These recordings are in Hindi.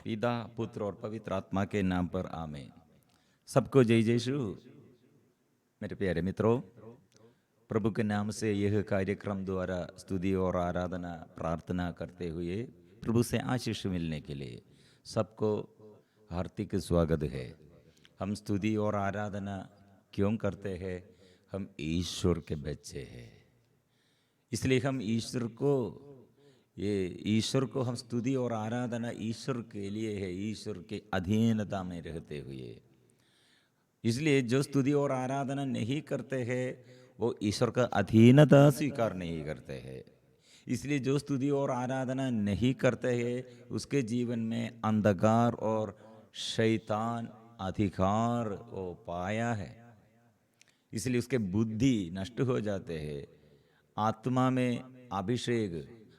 पिता पुत्र और पवित्र आत्मा के नाम पर आमीन। सबको जय यीशु। मेरे प्यारे मित्रों, प्रभु के नाम से यह कार्यक्रम द्वारा स्तुति और आराधना प्रार्थना करते हुए प्रभु से आशीष मिलने के लिए सबको हार्दिक स्वागत है। हम स्तुति और आराधना क्यों करते हैं? हम ईश्वर के बच्चे हैं, इसलिए हम ईश्वर को हम स्तुति और आराधना ईश्वर के लिए है, ईश्वर के अधीनता में रहते हुए। इसलिए जो स्तुति और आराधना नहीं करते हैं वो ईश्वर का अधीनता स्वीकार नहीं करते हैं। इसलिए जो स्तुति और आराधना नहीं करते हैं उसके जीवन में अंधकार और शैतान अधिकार वो पाया है, इसलिए उसके बुद्धि नष्ट हो जाते हैं।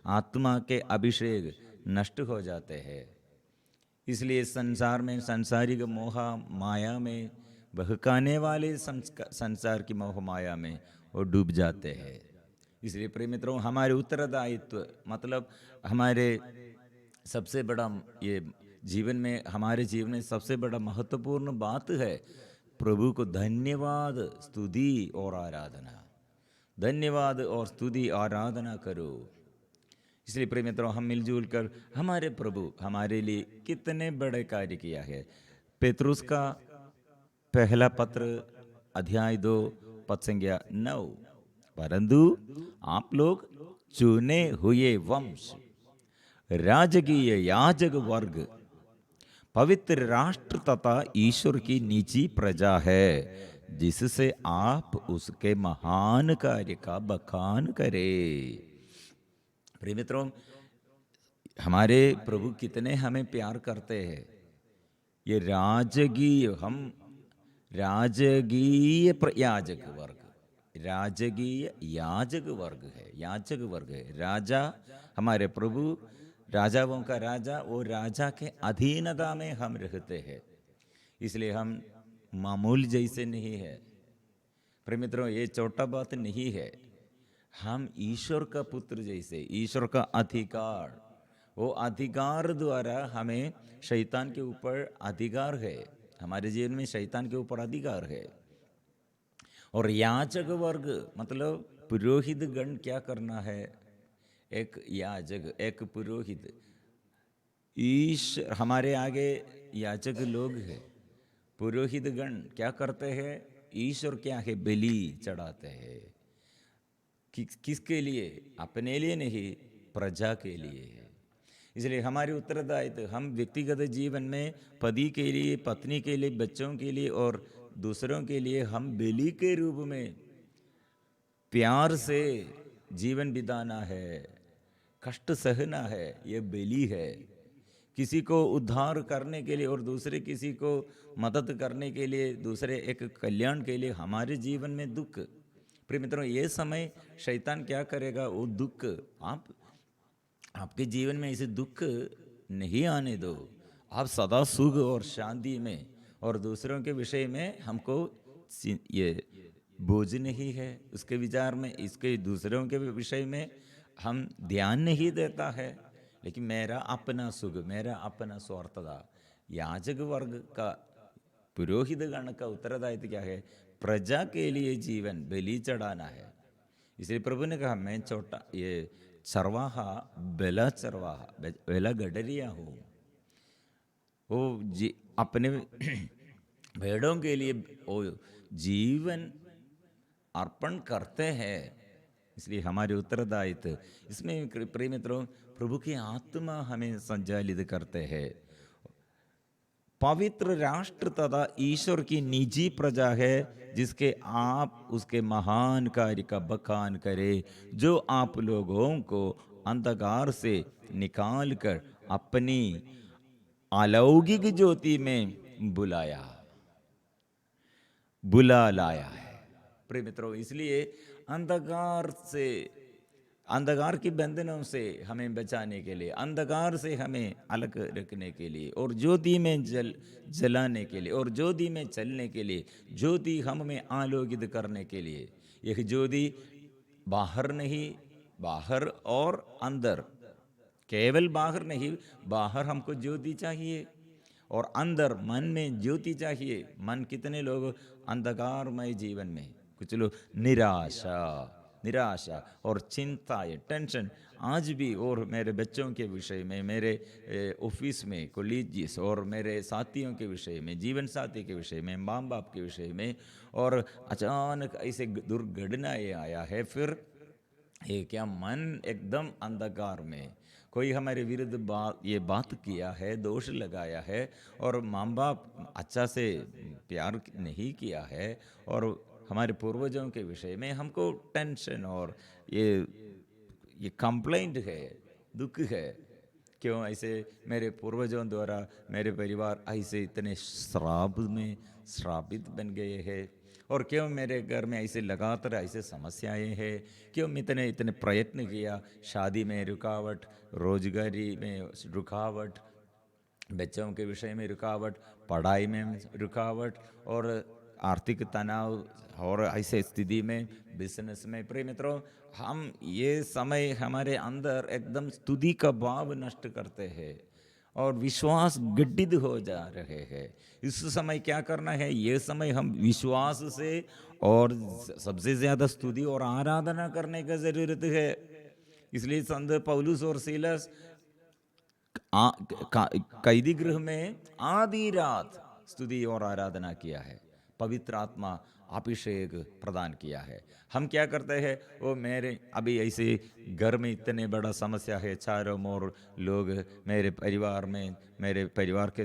आत्मा के अभिषेक नष्ट हो जाते हैं। इसलिए संसार में सांसारिक मोह माया में बहकाने वाले संसार की मोह माया में वो डूब जाते हैं। इसलिए प्रिय मित्रों, हमारे उत्तरदायित्व मतलब हमारे सबसे बड़ा हमारे जीवन में सबसे बड़ा महत्वपूर्ण बात है प्रभु को धन्यवाद, स्तुति और आराधना। धन्यवाद और स्तुति आराधना करो। इसलिए प्रिय मित्रों, हम मिलजुल कर हमारे प्रभु हमारे लिए कितने बड़े कार्य किया है। पेतरुस का पहला पत्र अध्याय 2 पद संख्या 9, परंतु आप लोग चुने हुए वंश, राजकीय याजक वर्ग, पवित्र राष्ट्र तथा ईश्वर की निजी प्रजा है, जिससे आप उसके महान कार्य का बखान करें। प्रिय मित्रों, हमारे प्रभु कितने हमें प्यार करते हैं। ये राजकीय याजक वर्ग है। राजा, हमारे प्रभु राजाओं का राजा, वो राजा के अधीनता में हम रहते हैं। इसलिए हम मामूल जैसे नहीं है। प्रिय मित्रों, ये छोटा बात नहीं है। हम ईश्वर का पुत्र जैसे, ईश्वर का अधिकार, वो अधिकार द्वारा हमें शैतान के ऊपर अधिकार है। हमारे जीवन में शैतान के ऊपर अधिकार है। और याजक वर्ग मतलब पुरोहित गण क्या करना है? एक याजक, एक पुरोहित, हमारे आगे याजक लोग हैं। पुरोहित गण क्या करते हैं? ईश्वर क्या है? बलि चढ़ाते हैं। किसके लिए? अपने लिए नहीं, प्रजा के लिए है। इसलिए हमारे उत्तरदायित्व, हम व्यक्तिगत जीवन में पति के लिए, पत्नी के लिए, बच्चों के लिए और दूसरों के लिए हम बलि के रूप में प्यार से जीवन बिताना है, कष्ट सहना है। ये बलि है। किसी को उद्धार करने के लिए और दूसरे किसी को मदद करने के लिए, दूसरे एक कल्याण के लिए हमारे जीवन में दुख। प्रिय मित्रों, ये समय शैतान क्या करेगा? वो दुख आपके जीवन में इसे दुख नहीं आने दो। आप सदा सुख और शांति में, और दूसरों के विषय में हमको ये बोझ नहीं है उसके विचार में, इसके दूसरों के विषय में हम ध्यान नहीं देता है। लेकिन मेरा अपना सुख, मेरा अपना स्वार्थता। याजक वर्ग का, पुरोहित गण का उत्तरदायित्व क्या है? प्रजा के लिए जीवन बलि चढ़ाना है। इसलिए प्रभु ने कहा, मैं छोटा ये चरवाहा, बेला गडरिया हूँ। वो अपने भेड़ों के लिए वो जीवन अर्पण करते हैं। इसलिए हमारे उत्तरदायित्व इसमें प्रिय मित्रों, प्रभु की आत्मा हमें संचालित करते हैं। पवित्र राष्ट्र तथा ईश्वर की निजी प्रजा है, जिसके आप उसके महान कार्य का बखान करें, जो आप लोगों को अंधकार से निकालकर अपनी अलौकिक ज्योति में बुला लाया है। प्रिय मित्रों, इसलिए अंधकार की बंधनों से हमें बचाने के लिए, अंधकार से हमें अलग रखने के लिए, और ज्योति में जलाने के लिए, और ज्योति में चलने के लिए, ज्योति हमें आलोकित करने के लिए। यह ज्योति बाहर नहीं, बाहर और अंदर केवल बाहर नहीं, बाहर हमको ज्योति चाहिए और अंदर मन में ज्योति चाहिए। मन कितने लोग अंधकारमय जीवन में, कुछ लोग निराशा और चिंता, ये टेंशन आज भी, और मेरे बच्चों के विषय में, मेरे ऑफिस में कोलीजिस और मेरे साथियों के विषय में, जीवन साथी के विषय में, माँ बाप के विषय में, और अचानक ऐसे दुर्घटनाएं आया है, फिर ये क्या मन एकदम अंधकार में, कोई हमारे विरुद्ध बात किया है, दोष लगाया है, और माँ बाप अच्छा से प्यार नहीं किया है, और हमारे पूर्वजों के विषय में हमको टेंशन और ये कंप्लेंट है, दुख है। क्यों ऐसे मेरे पूर्वजों द्वारा मेरे परिवार ऐसे इतने श्रापित बन गए हैं, और क्यों मेरे घर में ऐसे लगातार ऐसे समस्याएं हैं, क्यों इतने प्रयत्न किया, शादी में रुकावट, रोजगारी में रुकावट, बच्चों के विषय में रुकावट, पढ़ाई में रुकावट, और आर्थिक तनाव, और ऐसे स्थिति में बिजनेस में। प्रिय मित्रों, हम ये समय हमारे अंदर एकदम स्तुति का भाव नष्ट करते हैं और विश्वास गड्ढित हो जा रहे हैं। इस समय क्या करना है, ये समय हम विश्वास से और सबसे ज़्यादा स्तुति और आराधना करने की ज़रूरत है। इसलिए संत पौलुस और सीलस कैदी गृह में आधी रात स्तुति और आराधना किया है, पवित्र आत्मा अभिषेक प्रदान किया है। हम क्या करते हैं, वो मेरे अभी ऐसे घर में इतने बड़ा समस्या है, चारों ओर लोग, मेरे परिवार में, मेरे परिवार के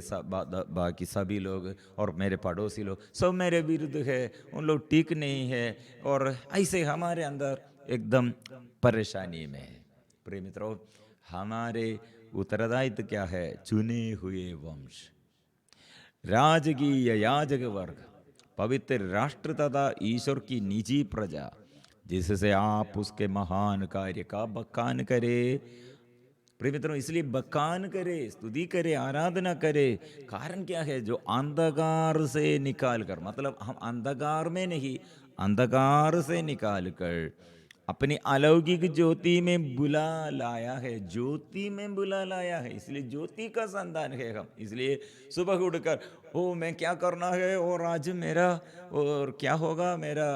बाकी सभी लोग और मेरे पड़ोसी लोग सब मेरे विरुद्ध है, उन लोग ठीक नहीं है, और ऐसे हमारे अंदर एकदम परेशानी में है। प्रिय मित्रों, हमारे उत्तरदायित्व क्या है? चुने हुए वंश, राजकीय याजक वर्ग, पवित्र राष्ट्र तथा ईश्वर की निजी प्रजा, जिससे आप उसके महान कार्य का बखान करे। प्रिय मित्रों, इसलिए बखान करे, स्तुति करे, आराधना करे। कारण क्या है? जो अंधकार से निकाल कर, मतलब हम अंधकार में नहीं, अंधकार से निकाल कर अपनी अलौकिक ज्योति में बुला लाया है, ज्योति में बुला लाया है। इसलिए ज्योति का संतान है हम। इसलिए सुबह उठकर ओ मैं क्या करना है, और आज मेरा और क्या होगा, मेरा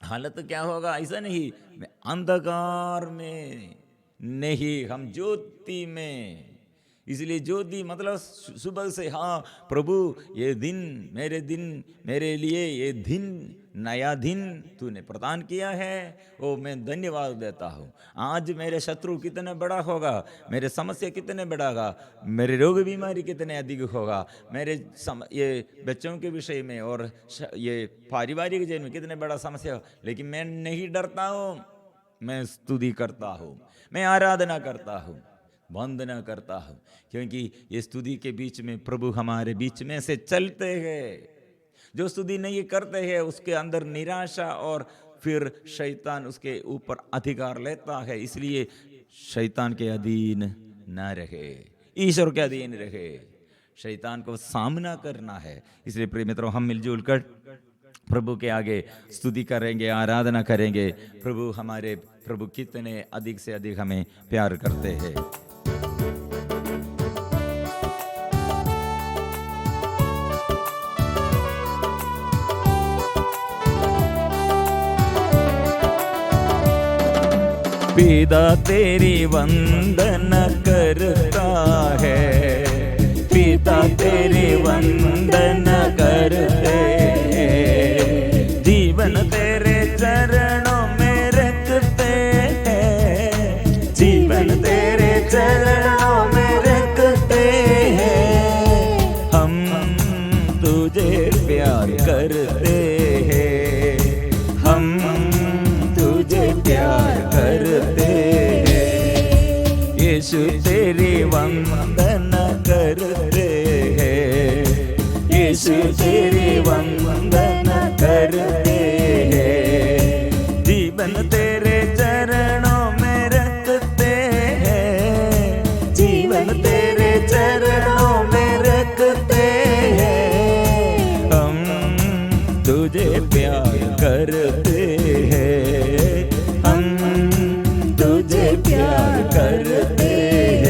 हालत क्या होगा, ऐसा नहीं। मैं अंधकार में नहीं, हम ज्योति में। इसलिए ज्योति मतलब सुबह से, हाँ प्रभु ये दिन, मेरे लिए ये दिन, नया दिन तूने प्रदान किया है, ओ मैं धन्यवाद देता हूँ। आज मेरे शत्रु कितने बड़ा होगा, मेरे समस्या कितने बढ़ागा, मेरे रोग बीमारी कितने अधिक होगा, मेरे ये बच्चों के विषय में और ये पारिवारिक जीवन में कितने बड़ा समस्या हो, लेकिन मैं नहीं डरता हूँ। मैं स्तुति करता हूँ, मैं आराधना करता हूँ, वंदना करता हूँ, क्योंकि ये स्तुति के बीच में प्रभु हमारे बीच में से चलते हैं। जो स्तुति नहीं करते हैं उसके अंदर निराशा, और फिर शैतान उसके ऊपर अधिकार लेता है। इसलिए शैतान के अधीन न रहे, ईश्वर के अधीन रहे। शैतान को सामना करना है। इसलिए प्रिय मित्रों, हम मिलजुल कर प्रभु के आगे स्तुति करेंगे, आराधना करेंगे। प्रभु कितने अधिक से अधिक हमें प्यार करते हैं। पिता तेरी वंदन करता है, पिता तेरी वंदन करते हैं, जीवन तेरे चरणों में रखते हैं, जीवन तेरे चरणों में रखते हैं। हम तुझे प्यार करते हैं, हम तुझे प्यार करते हैं। यीशु तेरी वंदन करते हैं, यीशु तेरी वंदन करते हैं, जीवन तेरे चरणों में रखते हैं, जीवन तेरे चरणों में रखते हैं। हम तुझे प्यार करते हैं, हम तुझे प्यार करते हैं।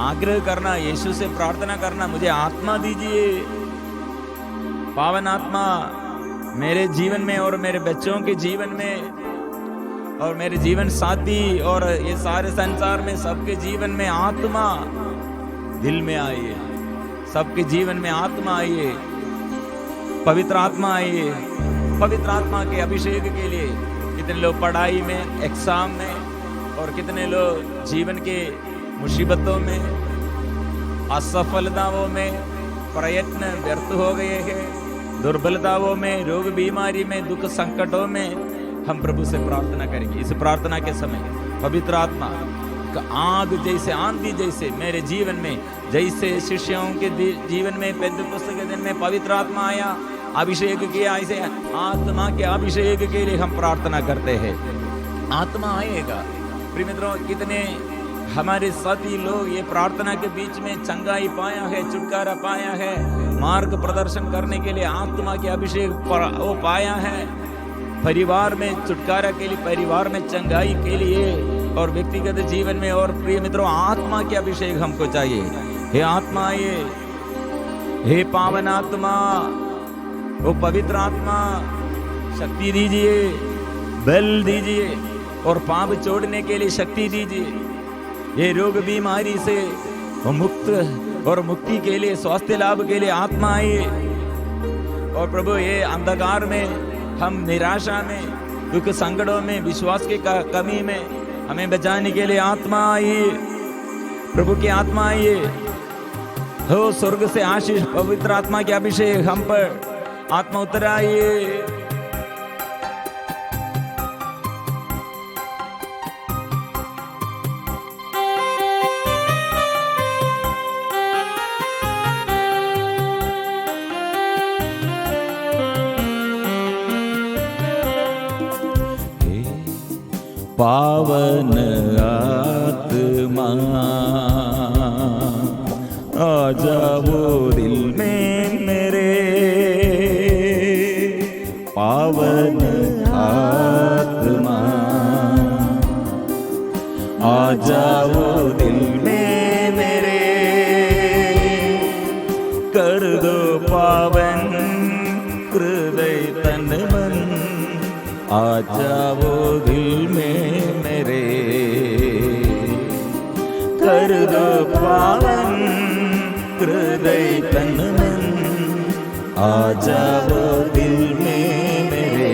आग्रह करना, यीशु से प्रार्थना करना, मुझे आत्मा दीजिए, पावन आत्मा मेरे जीवन में और मेरे बच्चों के जीवन में और मेरे जीवन साथी और ये सारे संसार में सबके जीवन में आत्मा दिल में आइए, सबके जीवन में आत्मा आइए, पवित्र आत्मा आइए। पवित्र आत्मा के अभिषेक के लिए कितने लोग पढ़ाई में, एग्जाम में, और कितने लोग जीवन के मुसीबतों में, असफलताओं में, प्रयत्न व्यर्थ हो गए हैं, दुर्बलताओं में, रोग बीमारी में, दुख संकटों में हम प्रभु से प्रार्थना करेंगे। इस प्रार्थना के समय पवित्र आत्मा का आग जैसे, आंधी जैसे मेरे जीवन में, जैसे शिष्यों के जीवन में पेंतेकोस्ते के दिन में पवित्र आत्मा आया, अभिषेक किया, ऐसे आत्मा के अभिषेक के लिए हम प्रार्थना करते हैं। आत्मा आएगा। प्रिय मित्रों, कितने हमारे साथी लोग ये प्रार्थना के बीच में चंगाई पाया है, छुटकारा पाया है, मार्ग प्रदर्शन करने के लिए आत्मा के अभिषेक वो पाया है, परिवार में छुटकारा के लिए, परिवार में चंगाई के लिए और व्यक्तिगत जीवन में। और प्रिय मित्रों, आत्मा के अभिषेक हमको चाहिए। हे आत्मा आइए, हे पावन आत्मा, वो पवित्र आत्मा शक्ति दीजिए, बल दीजिए और पाप छोड़ने के लिए शक्ति दीजिए। ये रोग बीमारी से मुक्त और मुक्ति के लिए, स्वास्थ्य लाभ के लिए आत्मा आइए। और प्रभु, ये अंधकार में, हम निराशा में, दुख संकटों में, विश्वास की कमी में हमें बचाने के लिए आत्मा आइए। प्रभु की आत्मा आइए। हो स्वर्ग से आशीष, पवित्र आत्मा के अभिषेक हम पर आत्मा उतर आइए। पावन आत्मा आ जाओ दिल में मेरे, पावन आत्मा आ जाओ दिल में मेरे, कर दो पावन हृदय तन मन, आ जाओ दिल में मेरे, कर दो पावन हृदय तन मन, आ जाओ दिल में मेरे,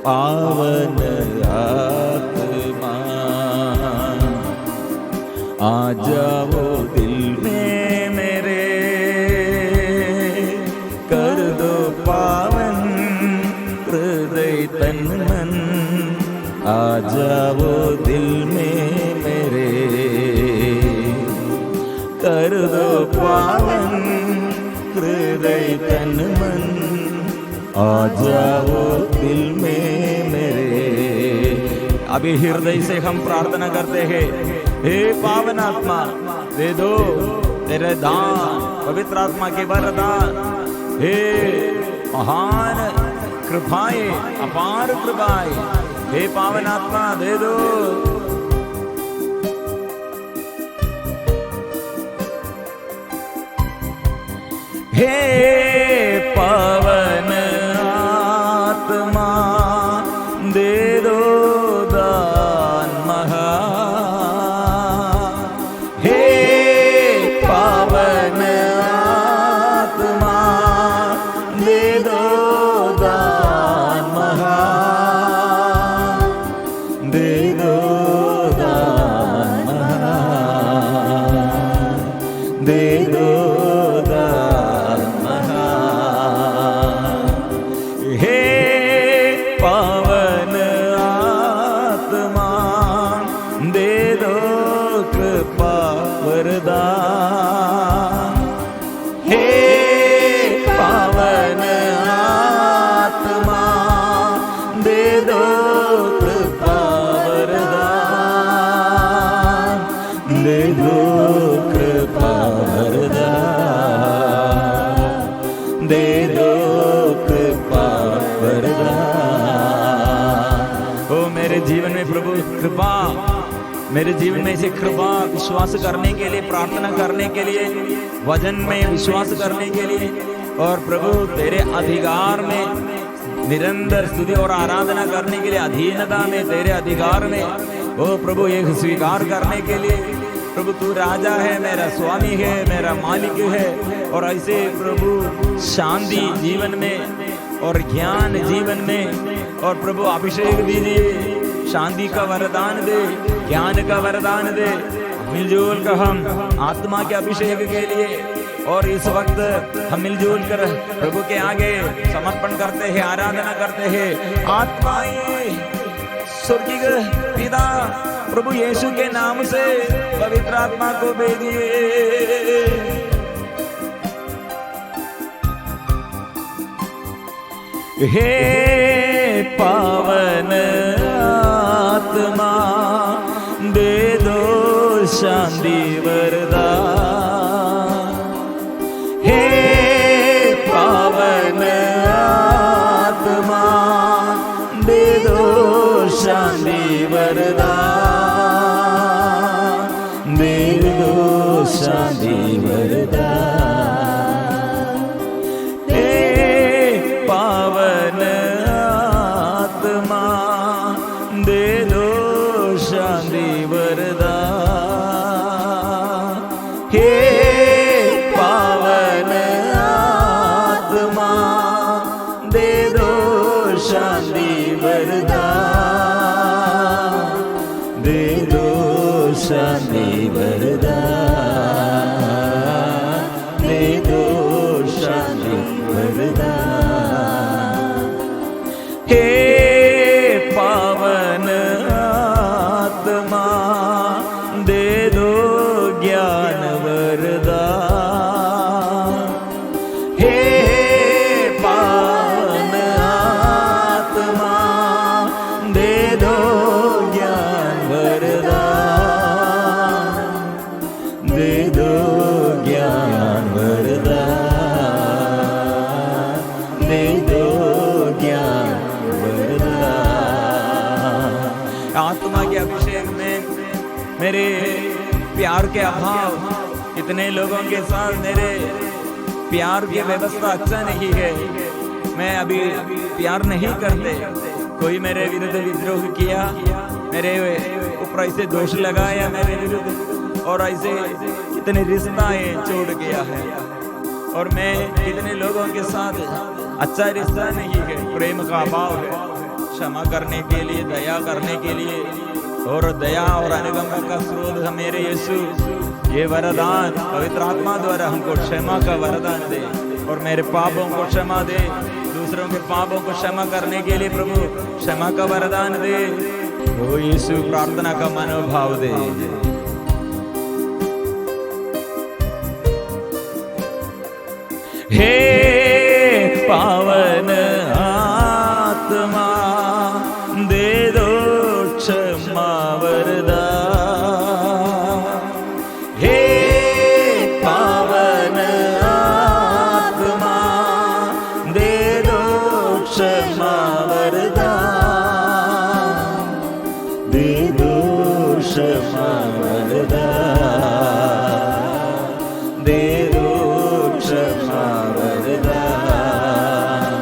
पावन आत्मा आ जाओ दिल में मेरे, कर दो पावन हृदय तन मन, आ जाओ दिल में मेरे, कर दो पावन हृदय तन मन, आ जाओ दिल में मेरे। अभी हृदय से हम प्रार्थना करते हैं, हे पावन आत्मा दे दो तेरे दान, पवित्र आत्मा के वरदान, हे महान कृपाएं, अपार कृपाएं, हे पावन आत्मा दे दो। हे पावन आत्मा दे दो दान महा, हे पावन आत्मा दे दो दान महा, दे दो दान महा, दे दो दान महा, हे पावन आत्मा दे दो कृपा वरदान, हे पावन आत्मा दे दो कृपा वरदान, दे दो कृपा वरदान, दे दो कृपा वरदान। ओ मेरे जीवन में प्रभु कृपा, मेरे जीवन में इसे कृपा, विश्वास करने के लिए, प्रार्थना करने के लिए, वचन में विश्वास करने के लिए, और प्रभु तेरे अधिकार में निरंतर स्तुति और आराधना करने के लिए, अधीनता में, तेरे अधिकार में, ओ प्रभु ये स्वीकार करने के लिए, प्रभु तू राजा है, मेरा स्वामी है, मेरा मालिक है। और ऐसे प्रभु शांति जीवन में और ज्ञान जीवन में, और प्रभु अभिषेक दीजिए, शांति का वरदान दे, ज्ञान का वरदान दे। मिलजुल कर हम आत्मा के अभिषेक के लिए, और इस वक्त हम मिलजुल कर प्रभु के आगे समर्पण करते हैं, आराधना करते हैं। आत्माएं स्वर्गीय पिता प्रभु यीशु के नाम से पवित्र आत्मा को भेजिए। हे पावन आत्मा दे दो शांति वरदान, हे पावन आत्मा दे दो शांति वरदान, दे दो शांति वरदान। हे पावन आत्मा दे दो शांति वरदान, हे पावन आत्मा दे दो शांति वरदान, दे दो शांति वरदान, दे दो शांति वरदान। हे पावन आत्मा दे दो ज्ञान वरदान, हे पावन आत्मा दे दो ज्ञान वरदान, दे दो ज्ञान वरदान, दे दो ज्ञान वरदान। आत्मा के अभिषेक में मेरे प्यार के अभाव, कितने लोगों के साथ मेरे प्यार की व्यवस्था अच्छा नहीं है, मैं अभी प्यार नहीं करते। कोई मेरे विरुद्ध विद्रोह किया, मेरे ऊपर ऐसे दोष लगाया मेरे विरुद्ध, और ऐसे कितने रिश्ताएं छोड़ गया है। और मैं कितने लोगों के साथ अच्छा रिश्ता नहीं है, प्रेम का अभाव है। क्षमा करने के लिए, दया करने के लिए, और दया और अनुकंपा का स्रोत है मेरे यीशु। ये वरदान पवित्र आत्मा द्वारा हमको क्षमा का वरदान दे, और मेरे पापों को क्षमा दे, दूसरों के पापों को क्षमा करने के लिए प्रभु क्षमा का वरदान दे। प्रभु यीशु प्रार्थना का मनोभाव दे। हे पावन आत्मा दे दो क्षमा वरदान, हे पावन आत्मा दे दो क्षमा वरदान, दे दो क्षमा वरदान, दे दो क्षमा वरदान।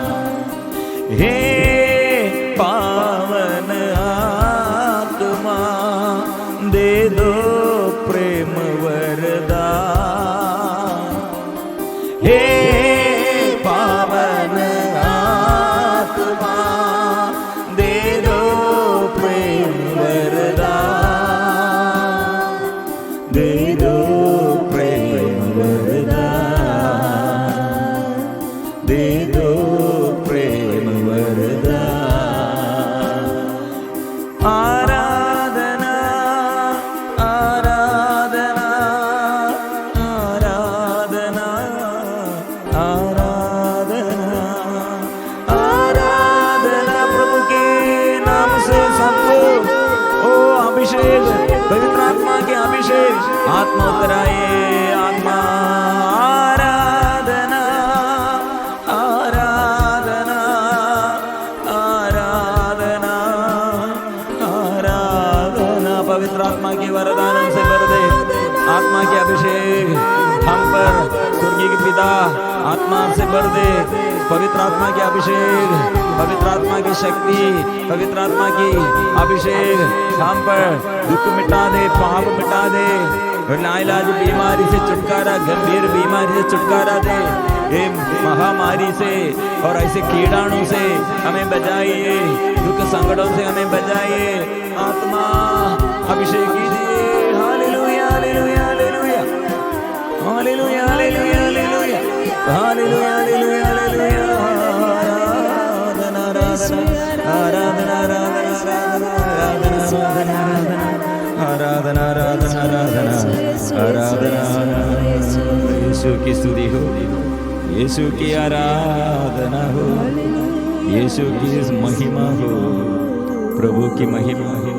हे पावन आत्मा दे दो प्रेम वरदान, हे पावन आत्मा दे दो प्रेम वरदान, दे दो प्रेम वरदान, दे दो प्रेम वरदान। आराधना आराधना आराधना आराधना आराधना प्रभु के नाम से सबको ओ अभिषेक, पवित्र आत्मा के अभिषेक, आत्मा उतराए, आत्मा आराधना आराधना आराधना आराधना। पवित्र आत्मा के आत्मा के अभिषेक हम पर, स्वर्गीय के पिता आत्मा से भर दे, पवित्र आत्मा के अभिषेक, पवित्र आत्मा की शक्ति, पवित्र आत्मा की अभिषेक हम पर, दुख मिटा दे, पाप मिटा दे, और नाइलाज बीमारी से छुटकारा, गंभीर बीमारी से छुटकारा दे, ये महामारी से और ऐसे कीटाणु से हमें बचाइए, दुख संकटों से हमें बचाइए। आत्मा अभिषेक कीजिए। Hallelujah hallelujah hallelujah hallelujah hallelujah hallelujah hallelujah hallelujah hallelujah. आराधना आराधना आराधना आराधना आराधना आराधना। यीशु की स्तुति हो, यीशु की आराधना हो, यीशु की महिमा हो, प्रभु की महिमा हो।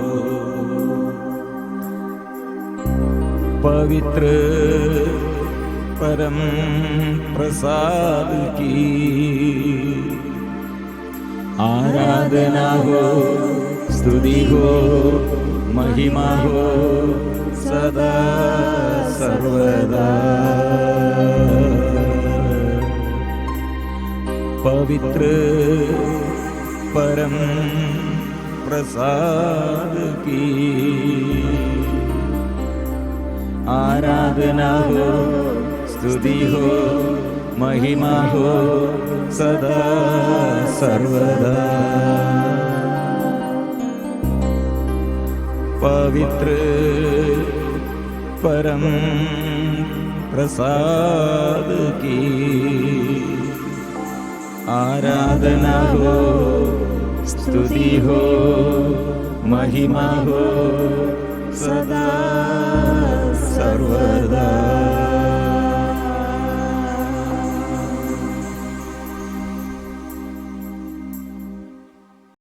पवित्र परम प्रसाद की आराधना हो, स्तुति हो, महिमा हो सदा सर्वदा। पवित्र परम प्रसाद की आराधना हो, स्तुति हो, महिमा हो सदा सर्वदा। पवित्र परम प्रसाद की आराधना हो, स्तुति हो, महिमा हो सदा